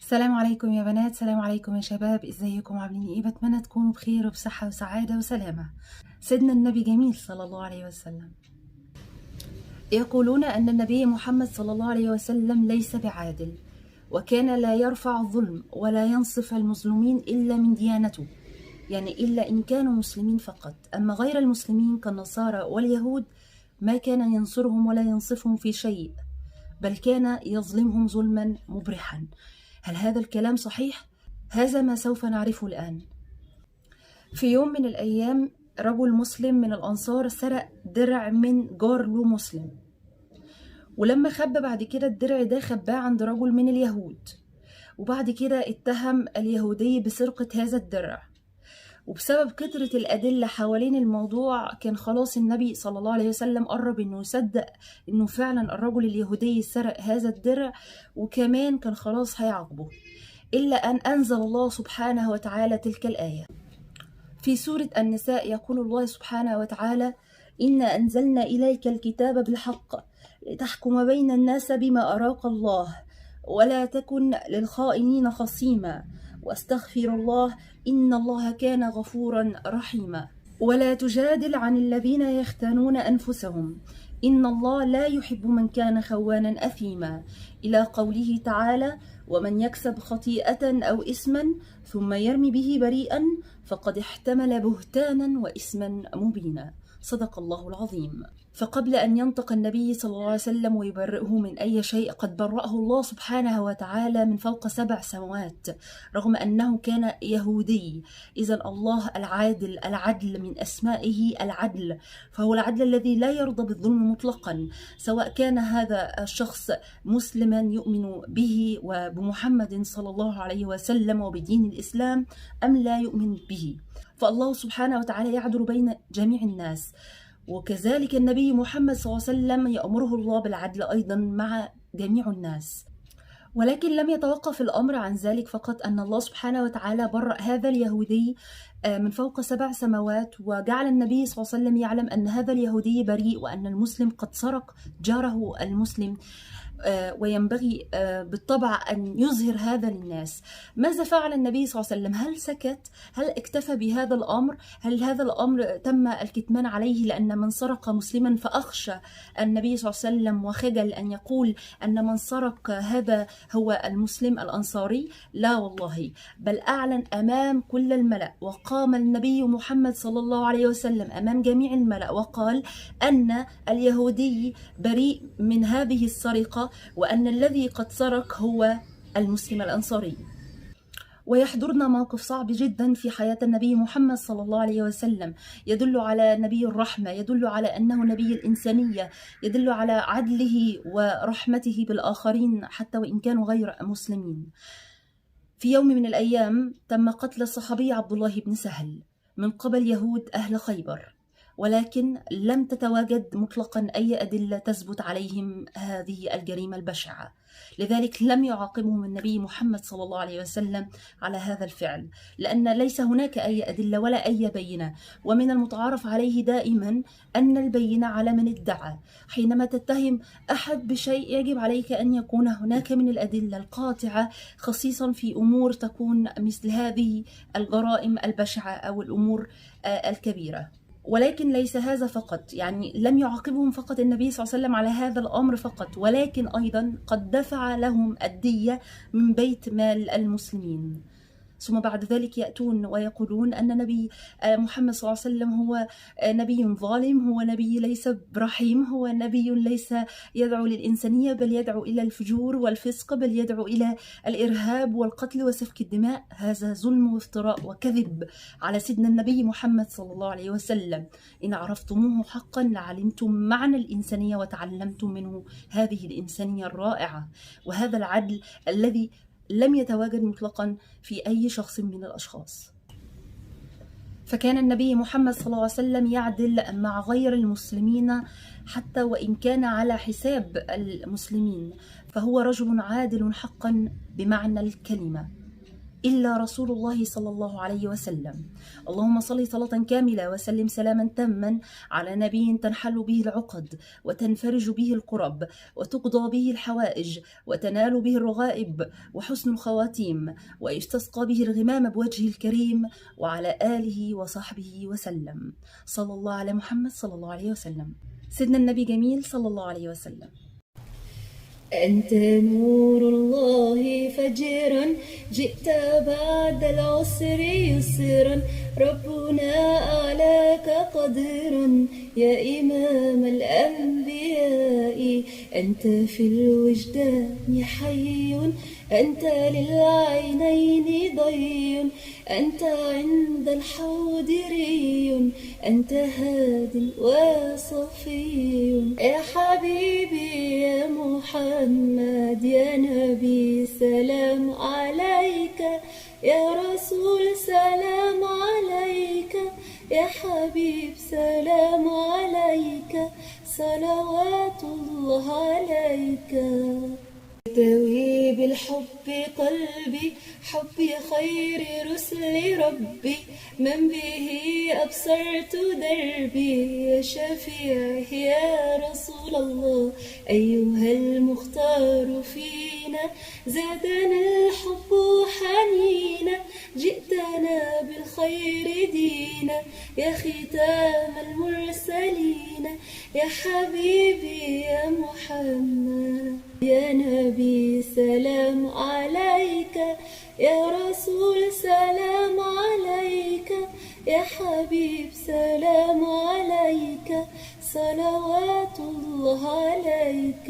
السلام عليكم يا بنات، السلام عليكم يا شباب، ازيكم عاملين ايه؟ بتمنى تكونوا بخير وبصحة وسعادة وسلامة. سيدنا النبي جميل صلى الله عليه وسلم. يقولون أن النبي محمد صلى الله عليه وسلم ليس بعادل، وكان لا يرفع الظلم ولا ينصف المظلومين إلا من ديانته، يعني إلا إن كانوا مسلمين فقط. أما غير المسلمين كالنصارى واليهود ما كان ينصرهم ولا ينصفهم في شيء، بل كان يظلمهم ظلما مبرحا. هل هذا الكلام صحيح؟ هذا ما سوف نعرفه الآن. في يوم من الأيام رجل مسلم من الأنصار سرق درع من جار له مسلم، ولما خبى بعد كده الدرع ده خباه عند رجل من اليهود، وبعد كده اتهم اليهودي بسرقة هذا الدرع. وبسبب كثرة الأدلة حوالين الموضوع كان خلاص النبي صلى الله عليه وسلم قرب إنه يصدق إنه فعلا الرجل اليهودي سرق هذا الدرع، وكمان كان خلاص هيعاقبه، إلا أن أنزل الله سبحانه وتعالى تلك الآية في سورة النساء. يقول الله سبحانه وتعالى: إنا أنزلنا إليك الكتاب بالحق لتحكم بين الناس بما أراك الله ولا تكن للخائنين خصيما واستغفر الله إن الله كان غفورا رحيما. ولا تجادل عن الذين يختانون أنفسهم إن الله لا يحب من كان خوانا أثيما، إلى قوله تعالى: ومن يكسب خطيئة أو إثما ثم يرمي به بريئا فقد احتمل بهتانا وإثما مبينا. صدق الله العظيم. فقبل أن ينطق النبي صلى الله عليه وسلم ويبرئه من أي شيء قد برأه الله سبحانه وتعالى من فوق 7 سماوات، رغم أنه كان يهودي. إذن الله العادل، العدل من أسمائه العدل، فهو العدل الذي لا يرضى بالظلم مطلقا، سواء كان هذا الشخص مسلما يؤمن به وبمحمد صلى الله عليه وسلم وبدين الإسلام أم لا يؤمن به. فالله سبحانه وتعالى يعدل بين جميع الناس، وكذلك النبي محمد صلى الله عليه وسلم يأمره الله بالعدل أيضا مع جميع الناس. ولكن لم يتوقف الأمر عن ذلك فقط، أن الله سبحانه وتعالى برأ هذا اليهودي من فوق 7 سماوات، وجعل النبي صلى الله عليه وسلم يعلم أن هذا اليهودي بريء، وأن المسلم قد سرق جاره المسلم، وينبغي بالطبع أن يظهر هذا للناس. ماذا فعل النبي صلى الله عليه وسلم؟ هل سكت؟ هل اكتفى بهذا الأمر؟ هل هذا الأمر تم الكتمان عليه لأن من سرق مسلما فأخشى النبي صلى الله عليه وسلم وخجل أن يقول أن من سرق هذا هو المسلم الأنصاري؟ لا والله، بل أعلن أمام كل الملأ، وقام النبي محمد صلى الله عليه وسلم أمام جميع الملأ وقال أن اليهودي بريء من هذه السرقة، وأن الذي قد سرق هو المسلم الأنصاري. ويحضرنا موقف صعب جدا في حياة النبي محمد صلى الله عليه وسلم، يدل على نبي الرحمة، يدل على أنه نبي الإنسانية، يدل على عدله ورحمته بالآخرين حتى وإن كانوا غير مسلمين. في يوم من الأيام تم قتل الصحابي عبد الله بن سهل من قبل يهود أهل خيبر، ولكن لم تتواجد مطلقا أي أدلة تثبت عليهم هذه الجريمة البشعة، لذلك لم يعاقبهم النبي محمد صلى الله عليه وسلم على هذا الفعل، لأن ليس هناك أي أدلة ولا أي بينة. ومن المتعارف عليه دائما أن البينة على من ادعى. حينما تتهم أحد بشيء يجب عليك أن يكون هناك من الأدلة القاطعة، خصيصا في أمور تكون مثل هذه الجرائم البشعة أو الأمور الكبيرة. ولكن ليس هذا فقط، يعني لم يعاقبهم فقط النبي صلى الله عليه وسلم على هذا الأمر فقط، ولكن أيضا قد دفع لهم الدية من بيت مال المسلمين. ثم بعد ذلك يأتون ويقولون أن نبي محمد صلى الله عليه وسلم هو نبي ظالم، هو نبي ليس برحيم، هو نبي ليس يدعو للإنسانية بل يدعو إلى الفجور والفسق، بل يدعو إلى الإرهاب والقتل وسفك الدماء. هذا ظلم وافتراء وكذب على سيدنا النبي محمد صلى الله عليه وسلم. إن عرفتموه حقا لعلمتم معنى الإنسانية وتعلمتم منه هذه الإنسانية الرائعة، وهذا العدل الذي لم يتواجد مطلقا في أي شخص من الأشخاص. فكان النبي محمد صلى الله عليه وسلم يعدل مع غير المسلمين حتى وإن كان على حساب المسلمين، فهو رجل عادل حقا بمعنى الكلمة. إلا رسول الله صلى الله عليه وسلم. اللهم صل صلاة كاملة وسلم سلاما تاما على نبي تنحل به العقد وتنفرج به الكرب وتقضى به الحوائج وتنال به الرغائب وحسن الخواتيم ويستسقى به الغمام بوجهه الكريم، وعلى آله وصحبه وسلم. صلى الله على محمد صلى الله عليه وسلم. سيدنا النبي جميل صلى الله عليه وسلم. أنت نور الله فجرا، جئت بعد العسر يسرا، ربنا أعلاك قدرا يا إمام الأنبياء. أنت في الوجدان حي، أنت للعينين ضي، أنت عند الحوض ري، أنت هاد وصفي. يا حبيبي يا محمد يا نبي سلام عليك، يا رسول سلام عليك، يا حبيب سلام عليك، صلوات الله عليك. يرتوي بالحب قلبي، حبي خير رسل ربي، من به أبصرت دربي، يا شفيعي يا رسول الله. أيها المختار فينا زادنا الحب حنينا، جئتنا بالخير دينا، يا ختام المرسلين، يا حبيبي يا محمد يا نبي سلام عليك، يا رسول سلام عليك، يا حبيب سلام عليك، صلوات الله عليك.